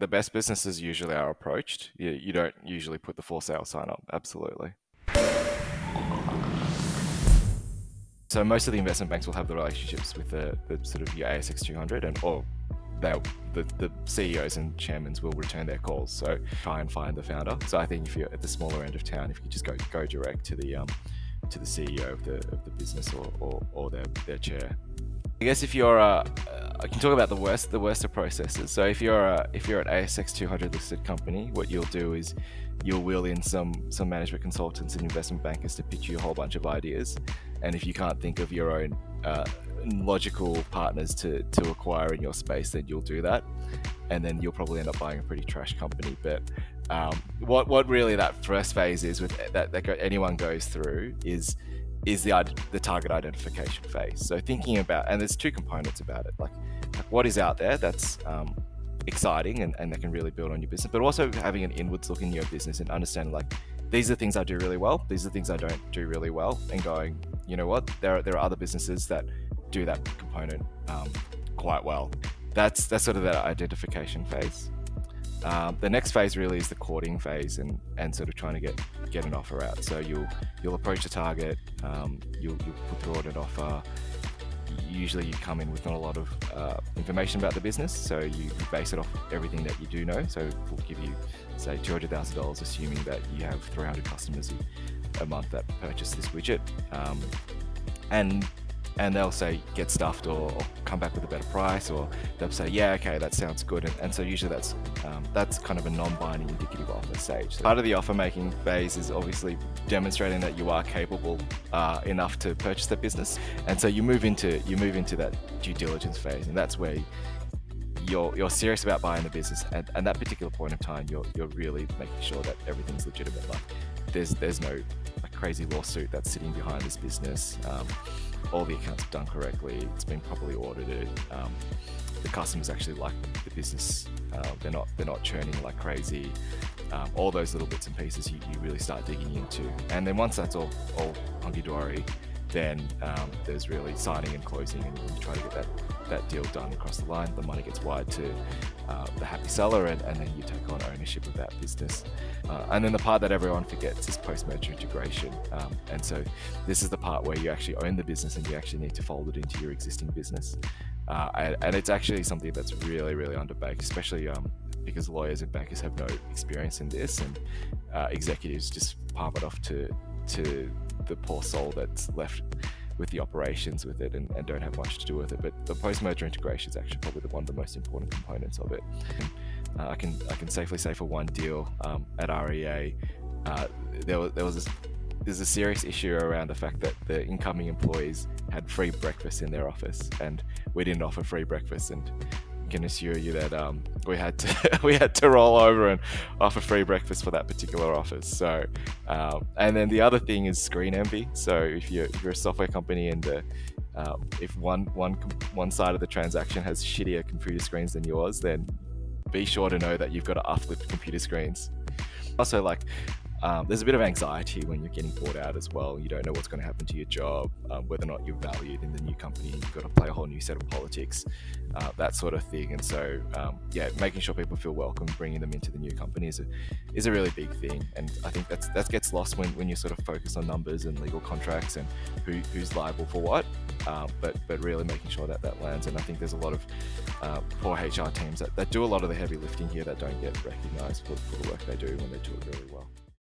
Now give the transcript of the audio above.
The best businesses usually are approached. You don't usually put the for sale sign up. Absolutely. So most of the investment banks will have the relationships with the sort of your ASX 200 or the CEOs and chairmen will return their calls. So try and find the founder. So I think if you're at the smaller end of town, if you just go direct to the CEO of the business or their chair. I guess if you're I can talk about the worst of processes. So if you're an ASX 200 listed company, what you'll do is you'll wheel in some management consultants and investment bankers to pitch you a whole bunch of ideas. And if you can't think of your own logical partners to acquire in your space, then you'll do that, and then you'll probably end up buying a pretty trash company. But what really that first phase is with that anyone goes through is the target identification phase. So thinking about, and there's two components about it, like what is out there that's exciting and that can really build on your business, but also having an inwards look in your business and understanding like these are the things I do really well, these are the things I don't do really well, and going, you know what, there are other businesses that do that component quite well. That's sort of that identification phase. The next phase really is the courting phase and sort of trying to get an offer out. So you'll approach a target, you'll put through an offer. Usually you come in with not a lot of information about the business, so you base it off everything that you do know. So we'll give you, say, $200,000, assuming that you have 300 customers a month that purchase this widget, and they'll say get stuffed or come back with a better price, or they'll say, yeah, okay, that sounds good. And so usually that's kind of a non-binding indicative offer stage. So part of the offer making phase is obviously demonstrating that you are capable enough to purchase that business. And so you move into that due diligence phase, and that's where you're serious about buying the business. And that particular point of time, you're really making sure that everything's legitimate. Like there's no like crazy lawsuit that's sitting behind this business. All the accounts are done correctly. It's been properly audited. The customers actually like the business. They're not churning like crazy. All those little bits and pieces you really start digging into. And then once that's all hunky-dory, then there's really signing and closing, and you try to get that deal done across the line. The money gets wired to the happy seller, and then you take on ownership of that business. And then the part that everyone forgets is post-merger integration. And so this is the part where you actually own the business and you actually need to fold it into your existing business. And it's actually something that's really, really underbaked, especially because lawyers and bankers have no experience in this, and executives just palm it off to the poor soul that's left with the operations with it and don't have much to do with it. But the post-merger integration is actually probably one of the most important components of it. I can safely say for one deal at REA, there's a serious issue around the fact that the incoming employees had free breakfast in their office, and we didn't offer free breakfast. And I can assure you that we had to roll over and offer free breakfast for that particular office. So, and then the other thing is screen envy. So if you're a software company and if one side of the transaction has shittier computer screens than yours, then be sure to know that you've got to uplift computer screens. Also, like, there's a bit of anxiety when you're getting bought out as well. You don't know what's going to happen to your job, whether or not you're valued in the new company. You've got to play a whole new set of politics, that sort of thing. And so, making sure people feel welcome, bringing them into the new company is a really big thing. And I think that gets lost when you sort of focus on numbers and legal contracts and who's liable for what. But really making sure that lands. And I think there's a lot of poor HR teams that do a lot of the heavy lifting here that don't get recognised for the work they do when they do it really well.